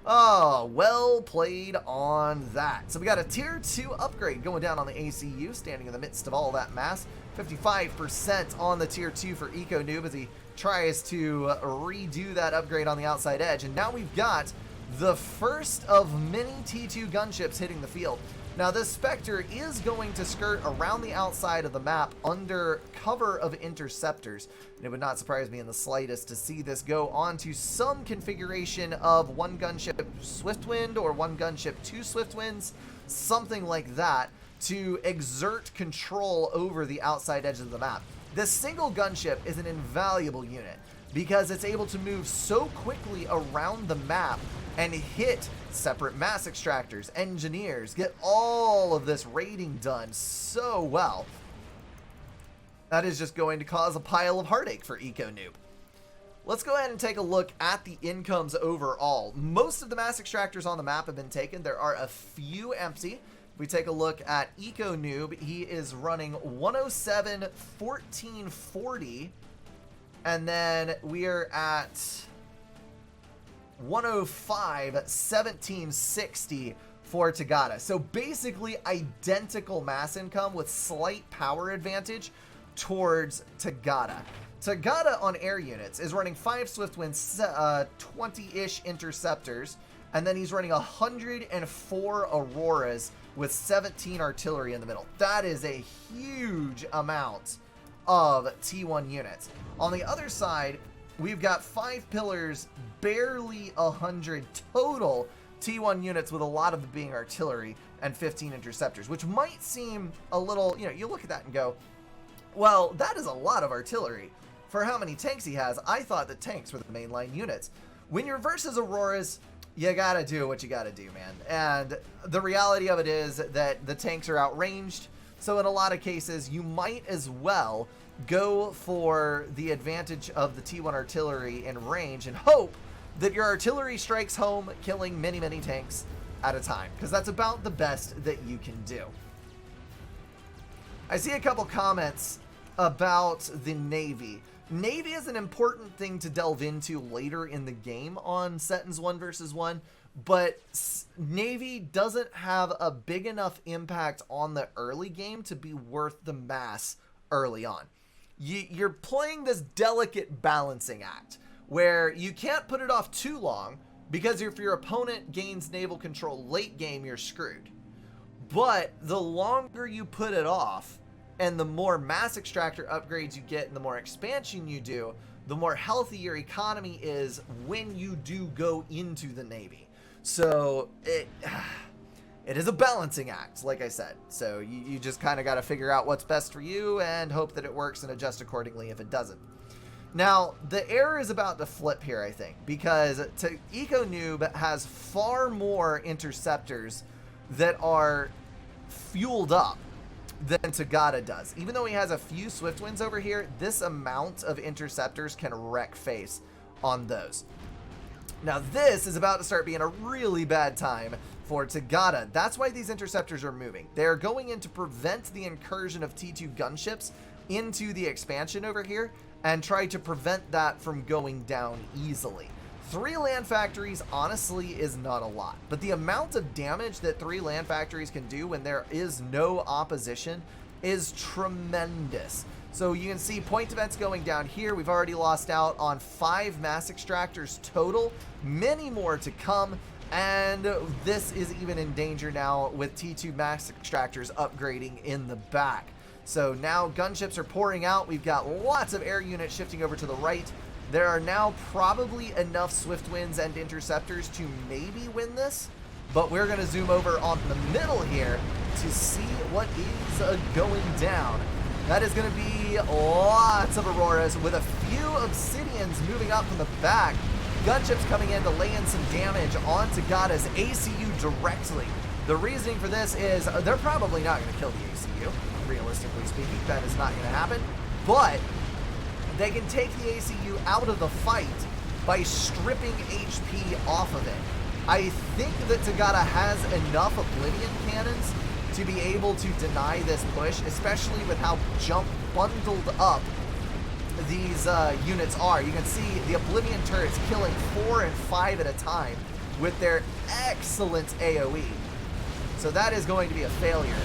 Oh, well played on that. So we got a tier 2 upgrade going down on the ACU, standing in the midst of all that mass. 55% on the tier 2 for Eco Noob as he tries to redo that upgrade on the outside edge. And now we've got the first of many T2 gunships hitting the field. Now this Spectre is going to skirt around the outside of the map under cover of interceptors. And it would not surprise me in the slightest to see this go on to some configuration of one gunship Swiftwind or one gunship two Swiftwinds, something like that, to exert control over the outside edge of the map. This single gunship is an invaluable unit because it's able to move so quickly around the map and hit separate mass extractors, engineers, get all of this raiding done so well. That is just going to cause a pile of heartache for EcoNoob. Let's go ahead and take a look at the incomes overall. Most of the mass extractors on the map have been taken. There are a few empty. If we take a look at EcoNoob, he is running 107, 1440, and then we are at 105, 1760 for Tagada. So basically identical mass income with slight power advantage towards Tagada. Tagada on air units is running 5 Swiftwinds, 20-ish interceptors, and then he's running 104 Auroras with 17 artillery in the middle. That is a huge amount of T1 units. On the other side, we've got 5 pillars, barely 100 total T1 units, with a lot of them being artillery, and 15 interceptors, which might seem a little, you look at that and go, well, that is a lot of artillery. For how many tanks he has, I thought that tanks were the mainline units. When you're versus Auroras, you gotta do what you gotta do, man. And the reality of it is that the tanks are outranged, so in a lot of cases, you might as well go for the advantage of the T1 artillery in range and hope that your artillery strikes home, killing many, many tanks at a time, because that's about the best that you can do. I see a couple comments about the Navy. Navy is an important thing to delve into later in the game on Settins 1 versus 1, but Navy doesn't have a big enough impact on the early game to be worth the mass early on. You're playing this delicate balancing act where you can't put it off too long, because if your opponent gains naval control late game, you're screwed. But the longer you put it off, and the more mass extractor upgrades you get and the more expansion you do, the more healthy your economy is when you do go into the Navy. So it is a balancing act, like I said. So you just kind of got to figure out what's best for you and hope that it works and adjust accordingly if it doesn't. Now, the error is about to flip here, I think, because EcoNoob has far more interceptors that are fueled up than Tagada does. Even though he has a few Swiftwinds over here, this amount of interceptors can wreck face on those. Now this is about to start being a really bad time for Tagada. That's why these interceptors are moving. They're going in to prevent the incursion of T2 gunships into the expansion over here and try to prevent that from going down easily. 3 land factories, honestly, is not a lot, but the amount of damage that 3 land factories can do when there is no opposition is tremendous. So you can see point events going down here. We've already lost out on 5 mass extractors total, many more to come, and this is even in danger now with T2 mass extractors upgrading in the back. So now gunships are pouring out. We've got lots of air units shifting over to the right. There are now probably enough Swiftwinds and interceptors to maybe win this, but we're going to zoom over on the middle here to see what is going down. That is going to be lots of Auroras with a few Obsidians moving up from the back. Gunships coming in to lay in some damage on Tagada's ACU directly. The reasoning for this is they're probably not going to kill the ACU, realistically speaking. That is not going to happen, but they can take the ACU out of the fight by stripping HP off of it. I think that Tagada has enough Oblivion cannons to be able to deny this push, especially with how jump bundled up these units are. You can see the Oblivion turrets killing 4 and 5 at a time with their excellent AoE. So that is going to be a failure.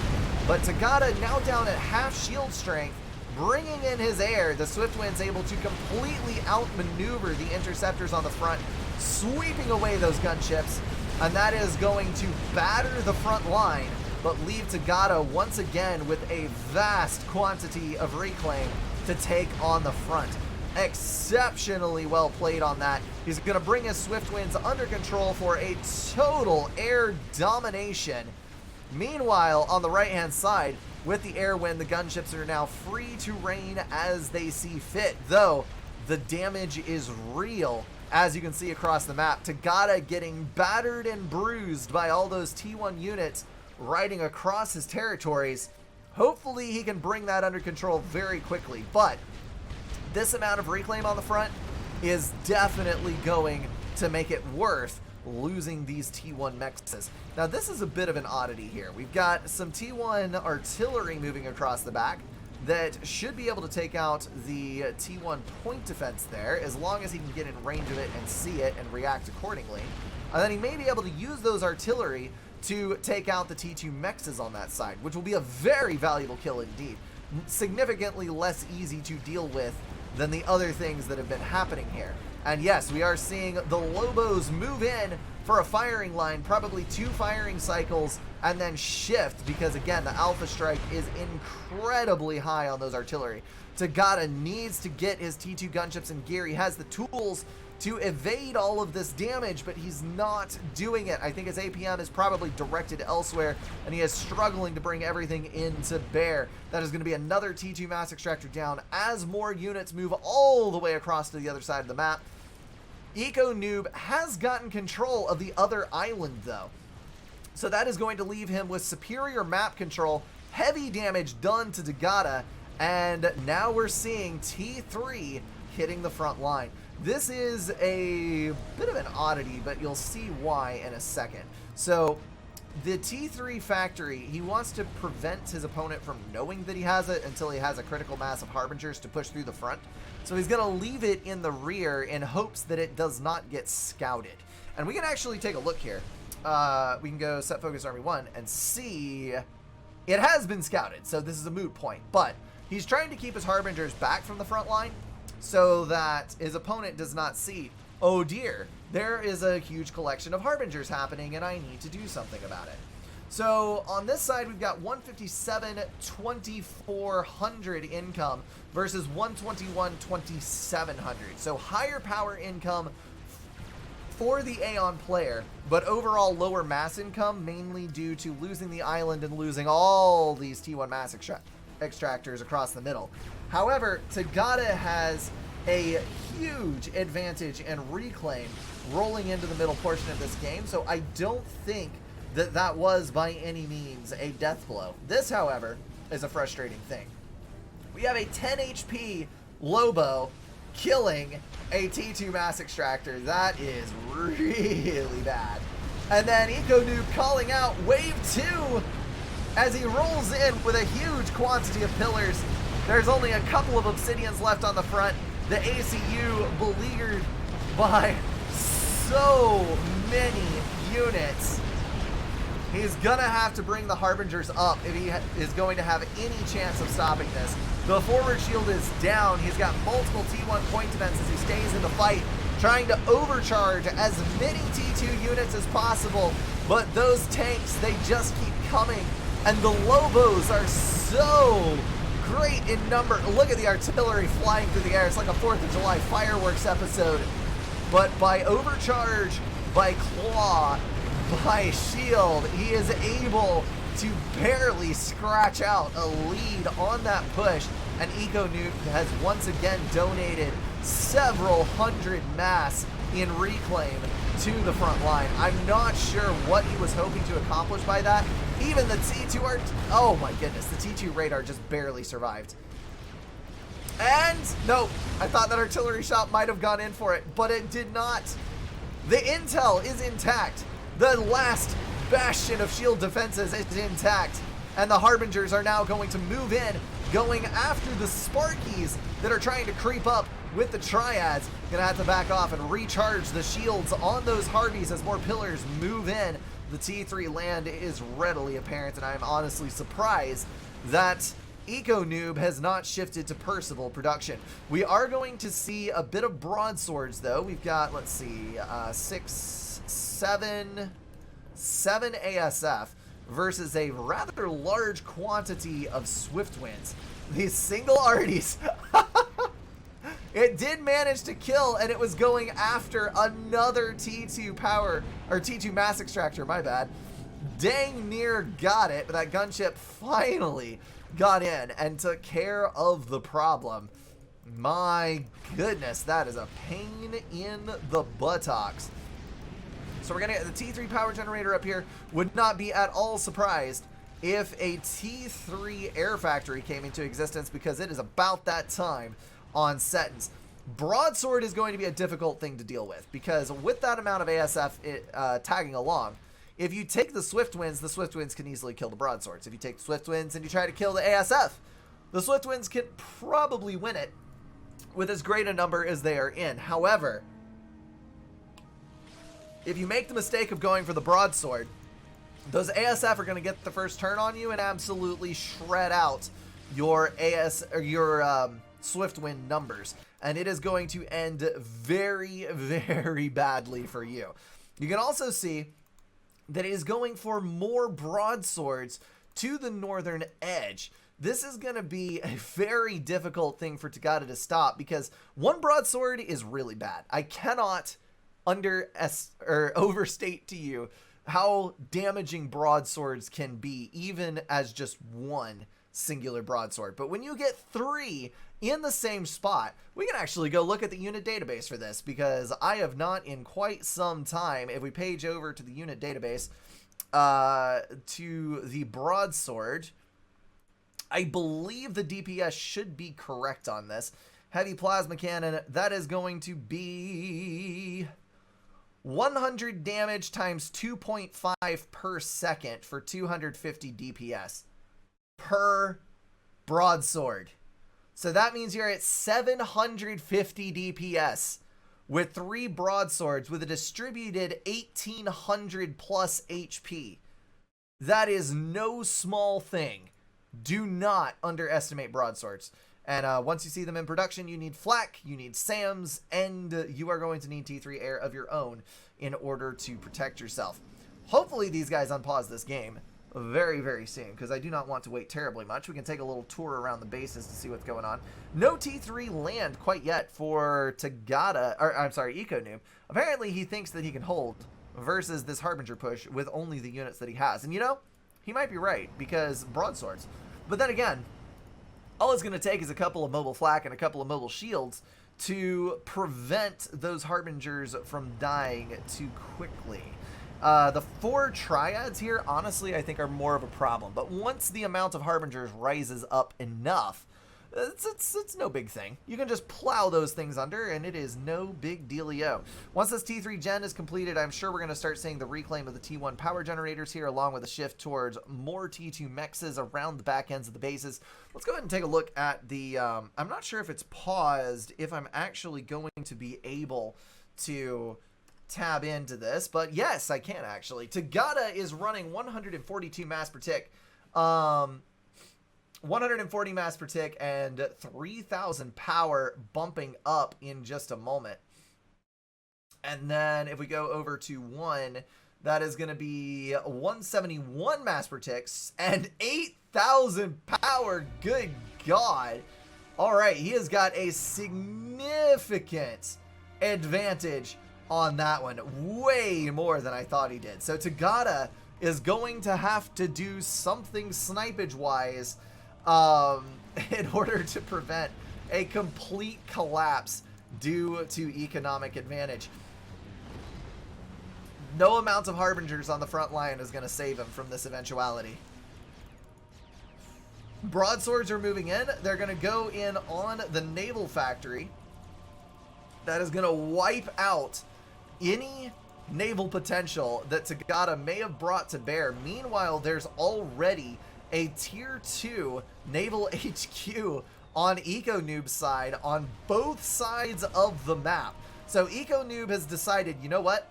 But Tagada now down at half shield strength, bringing in his air. The Swiftwind's able to completely outmaneuver the interceptors on the front, sweeping away those gunships, and that is going to batter the front line, but leave Tagada once again with a vast quantity of reclaim to take on the front. Exceptionally well played on that. He's going to bring his Swiftwinds under control for a total air domination. Meanwhile, on the right-hand side, with the air wind, the gunships are now free to rain as they see fit, though the damage is real as you can see across the map. Tagada getting battered and bruised by all those T1 units riding across his territories. Hopefully he can bring that under control very quickly, but this amount of reclaim on the front is definitely going to make it worth losing these T1 mexes. Now this is a bit of an oddity here. We've got some T1 artillery moving across the back that should be able to take out the T1 point defense there, as long as he can get in range of it and see it and react accordingly. And then he may be able to use those artillery to take out the T2 mexes on that side, which will be a very valuable kill indeed. Significantly less easy to deal with than the other things that have been happening here. And yes, we are seeing the Lobos move in for a firing line, probably 2 firing cycles, and then shift, because again, the Alpha Strike is incredibly high on those artillery. Tagada needs to get his T2 gunships in gear. He has the tools to evade all of this damage, but he's not doing it. I think his APM is probably directed elsewhere, and he is struggling to bring everything into bear. That is going to be another T2 Mass Extractor down as more units move all the way across to the other side of the map. EcoNoob has gotten control of the other island, though. So that is going to leave him with superior map control, heavy damage done to Tagada, and now we're seeing T3 hitting the front line. This is a bit of an oddity, but you'll see why in a second. So the T3 factory, he wants to prevent his opponent from knowing that he has it until he has a critical mass of Harbingers to push through the front. So he's going to leave it in the rear in hopes that it does not get scouted. And we can actually take a look here. We can go set focus army 1 and see it has been scouted. So this is a moot point, but he's trying to keep his Harbingers back from the front line so that his opponent does not see, oh dear, there is a huge collection of Harbingers happening and I need to do something about it. So on this side, we've got 157, 2,400 income versus 121, 2,700. So higher power income for the Aeon player, but overall lower mass income, mainly due to losing the island and losing all these T1 mass extractors across the middle. However, Tagada has a huge advantage in reclaim rolling into the middle portion of this game, so I don't think that that was by any means a death blow. This, however, is a frustrating thing. We have a 10 HP Lobo killing a T2 Mass Extractor. That is really bad. And then EcoNoob calling out Wave 2 as he rolls in with a huge quantity of pillars. There's only a couple of Obsidians left on the front. The ACU beleaguered by so many units. He's gonna have to bring the Harbingers up if he is going to have any chance of stopping this. The forward shield is down. He's got multiple T1 point defenses. He stays in the fight, trying to overcharge as many T2 units as possible. But those tanks, they just keep coming. And the Lobos are so great in number. Look at the artillery flying through the air. It's like a 4th of July fireworks episode. But by overcharge, by claw, by shield, he is able to barely scratch out a lead on that push, and EcoNoob has once again donated several hundred mass in reclaim to the front line. I'm not sure what he was hoping to accomplish by that. Even the T2 art, oh my goodness, the T2 radar just barely survived. And no, I thought that artillery shot might have gone in for it, but it did not. The intel is intact. The last bastion of shield defenses is intact, and the Harbingers are now going to move in, going after the Sparkies that are trying to creep up with the Triads. Gonna have to back off and recharge the shields on those Harveys as more pillars move in. The T3 land is readily apparent, and I'm honestly surprised that EcoNoob has not shifted to Percival production. We are going to see a bit of broadswords, though. We've got, let's see, 7 ASF versus a rather large quantity of Swiftwinds. These single arties, it did manage to kill, and it was going after another T2 power, or T2 mass extractor, my bad. Dang near got it, but that gunship finally got in and took care of the problem. My goodness, that is a pain in the buttocks. So we're going to get the T3 power generator up here. Would not be at all surprised if a T3 air factory came into existence, because it is about that time on Settins. Broadsword is going to be a difficult thing to deal with, because with that amount of ASF tagging along, if you take the Swift Winds can easily kill the Broadswords. If you take the Swift Winds and you try to kill the ASF, the Swift Winds can probably win it with as great a number as they are in. However, if you make the mistake of going for the Broadsword, those ASF are going to get the first turn on you and absolutely shred out your Swiftwind numbers, and it is going to end very, very badly for you. You can also see that it is going for more broadswords to the northern edge. This is going to be a very difficult thing for Tagada to stop, because one broadsword is really bad. I cannot overstate to you how damaging broadswords can be, even as just one singular broadsword. But when you get 3 in the same spot, we can actually go look at the unit database for this, because I have not in quite some time. If we page over to the unit database, to the broadsword, I believe the DPS should be correct on this. Heavy plasma cannon, that is going to be 100 damage times 2.5 per second for 250 DPS per broadsword. So that means you're at 750 DPS with 3 broadswords with a distributed 1800 plus HP. That is no small thing. Do not underestimate broadswords. And once you see them in production, you need flak, you need SAMs, and you are going to need T3 air of your own in order to protect yourself. Hopefully these guys unpause this game very, very soon, because I do not want to wait terribly much. We can take a little tour around the bases to see what's going on. No T3 land quite yet for Tagada, or I'm sorry, EcoNoob. Apparently he thinks that he can hold versus this Harbinger push with only the units that he has. And you know, he might be right, because broadswords. But then again, all it's going to take is a couple of mobile flak and a couple of mobile shields to prevent those Harbingers from dying too quickly. The 4 triads here, honestly, I think are more of a problem. But once the amount of Harbingers rises up enough, it's no big thing. You can just plow those things under, and it is no big dealio. Once this T3 gen is completed, I'm sure we're going to start seeing the reclaim of the T1 power generators here, along with a shift towards more T2 mexes around the back ends of the bases. Let's go ahead and take a look at the... I'm not sure if it's paused, if I'm actually going to be able to tab into this, but yes, I can actually. Tagada is running 142 mass per tick. 140 mass per tick and 3,000 power bumping up in just a moment. And then if we go over to 1, that is going to be 171 mass per ticks and 8,000 power. Good God. All right, he has got a significant advantage on that one. Way more than I thought he did. So Tagada is going to have to do something snipage-wise in order to prevent a complete collapse due to economic advantage. No amount of Harbingers on the front line is going to save him from this eventuality. Broadswords are moving in. They're going to go in on the naval factory. That is going to wipe out any naval potential that Tagada may have brought to bear. Meanwhile, there's already a tier 2 naval HQ on EcoNoob's side on both sides of the map. So EcoNoob has decided, you know what?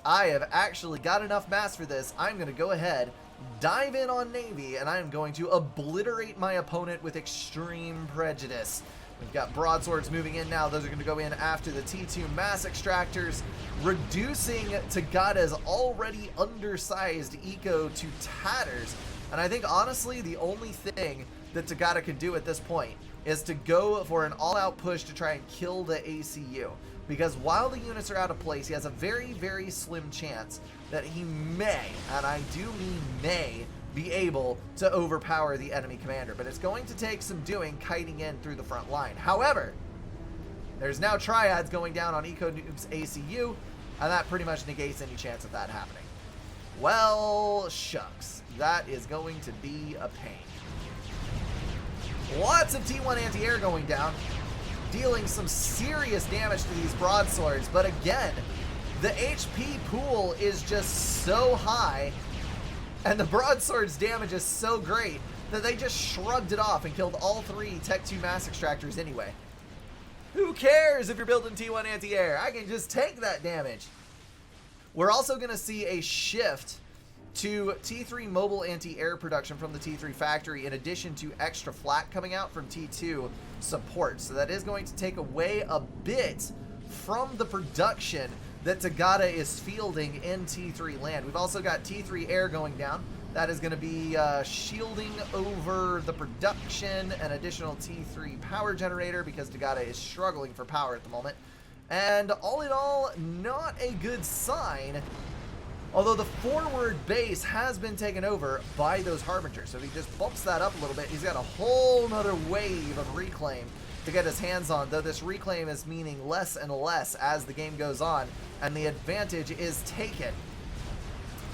I have actually got enough mass for this. I'm going to go ahead, dive in on Navy, and I'm going to obliterate my opponent with extreme prejudice. We've got broadswords moving in now. Those are going to go in after the T2 mass extractors, reducing Tagada's already undersized eco to tatters. And I think, honestly, the only thing that Tagada can do at this point is to go for an all-out push to try and kill the ACU. Because while the units are out of place, he has a very, very slim chance that he may, and I do mean may, be able to overpower the enemy commander. But it's going to take some doing kiting in through the front line. However, There's now triads going down on EcoNoob's ACU, and that pretty much negates any chance of that happening. Well, shucks. That is going to be a pain. Lots of T1 anti-air going down, dealing some serious damage to these broadswords, but again, the HP pool is just so high, and the broadsword's damage is so great that they just shrugged it off and killed all 3 Tech 2 mass extractors anyway. Who cares if you're building T1 anti-air? I can just take that damage. We're also going to see a shift to T3 mobile anti-air production from the T3 factory, in addition to extra flak coming out from T2 support. So that is going to take away a bit from the production that Tagada is fielding in T3 land. We've also got T3 air going down. That is going to be shielding over the production, an additional T3 power generator because Tagada is struggling for power at the moment. And all in all, not a good sign. Although the forward base has been taken over by those Harbingers. So if he just bumps that up a little bit, he's got a whole nother wave of reclaim to get his hands on. Though this reclaim is meaning less and less as the game goes on, and the advantage is taken.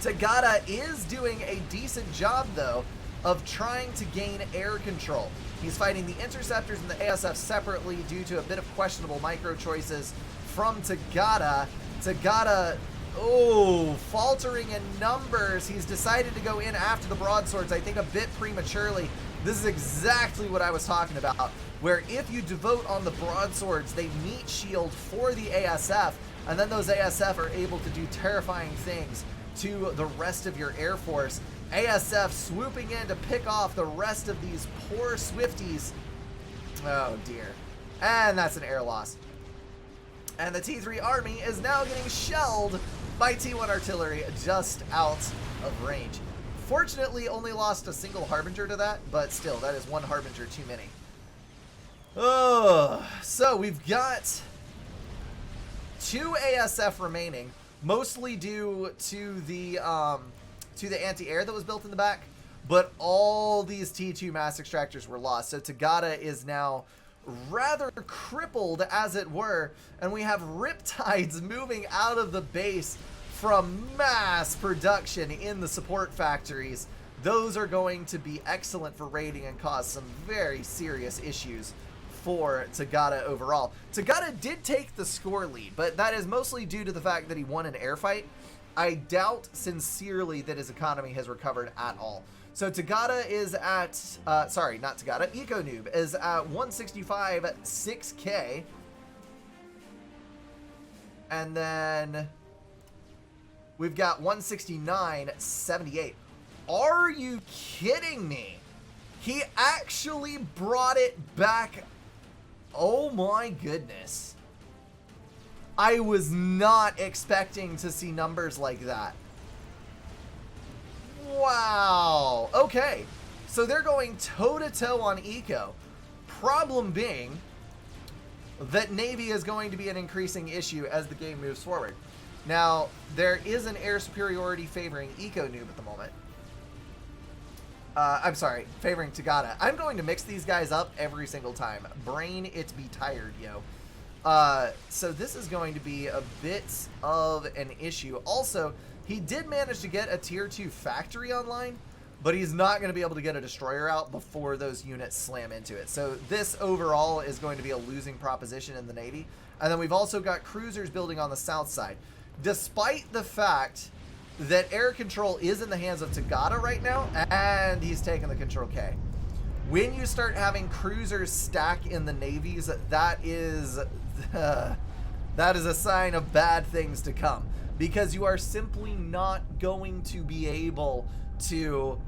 Tagada is doing a decent job, though, of trying to gain air control. He's fighting the Interceptors and the ASF separately due to a bit of questionable micro choices from Tagada. Tagada, faltering in numbers. He's decided to go in after the broadswords, I think a bit prematurely. This is exactly what I was talking about, where if you devote on the broadswords, they meet shield for the ASF, and then those ASF are able to do terrifying things to the rest of your Air Force. ASF swooping in to pick off the rest of these poor Swifties. Oh dear. And that's an air loss. And the T3 army is now getting shelled by T1 artillery just out of range. Fortunately, only lost a single Harbinger to that, but still, that is one Harbinger too many. So we've got 2 ASF remaining, mostly due to the anti-air that was built in the back, but all these T2 mass extractors were lost. So Tagada is now rather crippled, as it were, and we have Riptides moving out of the base from mass production in the support factories. Those are going to be excellent for raiding and cause some very serious issues for Tagada overall. Tagada did take the score lead, but that is mostly due to the fact that he won an air fight. I doubt sincerely that his economy has recovered at all. So Tagada is at, sorry, not Tagada, EcoNoob is at 165 6K. And then we've got 169 78. Are you kidding me? He actually brought it back. Oh my goodness. I was not expecting to see numbers like that. Wow. Okay. So they're going toe-to-toe on Eco. Problem being that Navy is going to be an increasing issue as the game moves forward. Now, there is an air superiority favoring EcoNoob at the moment. I'm sorry, favoring Tagada. I'm going to mix these guys up every single time. Brain, it be tired, yo. So this is going to be a bit of an issue. Also, he did manage to get a tier 2 factory online, but he's not going to be able to get a destroyer out before those units slam into it. So this overall is going to be a losing proposition in the Navy. And then we've also got cruisers building on the south side. Despite the fact that air control is in the hands of Tagada right now, and he's taking the Control K. When you start having cruisers stack in the navies, that is a sign of bad things to come, because you are simply not going to be able to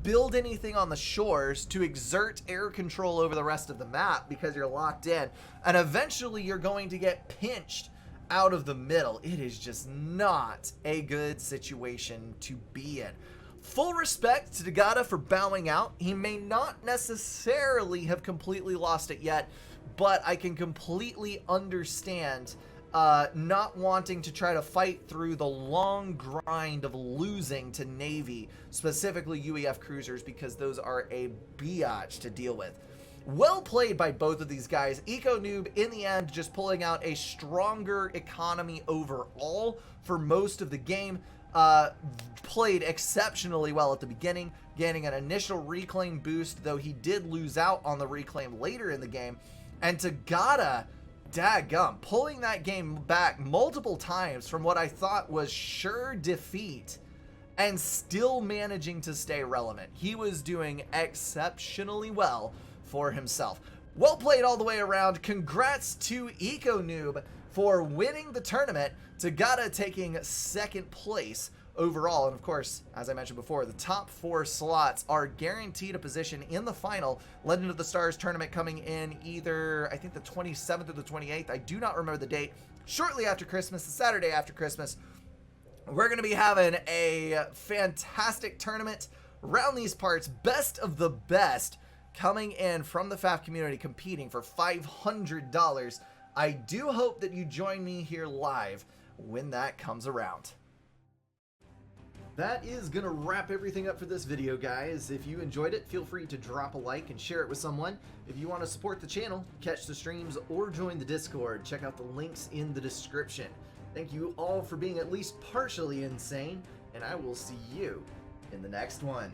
build anything on the shores to exert air control over the rest of the map, because you're locked in, and eventually you're going to get pinched out of the middle. It is just not a good situation to be in. Full respect to Tagada for bowing out. He may not necessarily have completely lost it yet, but I can completely understand not wanting to try to fight through the long grind of losing to Navy, specifically UEF cruisers, because those are a biatch to deal with. Well played by both of these guys. EcoNoob, in the end, just pulling out a stronger economy overall for most of the game. Played exceptionally well at the beginning, gaining an initial reclaim boost, though he did lose out on the reclaim later in the game. And Tagada, daggum, pulling that game back multiple times from what I thought was sure defeat and still managing to stay relevant. He was doing exceptionally well for himself. Well played all the way around. Congrats to EcoNoob for winning the tournament. Tagada taking second place overall. And of course, as I mentioned before, the top 4 slots are guaranteed a position in the final Legend of the Stars tournament, coming in either, I think, the 27th or the 28th. I do not remember the date. Shortly after Christmas, the Saturday after Christmas, we're going to be having a fantastic tournament around these parts. Best of the best coming in from the FAF community, competing for $500. I do hope that you join me here live when that comes around. That is going to wrap everything up for this video, guys. If you enjoyed it, feel free to drop a like and share it with someone. If you want to support the channel, catch the streams, or join the Discord, check out the links in the description. Thank you all for being at least partially insane, and I will see you in the next one.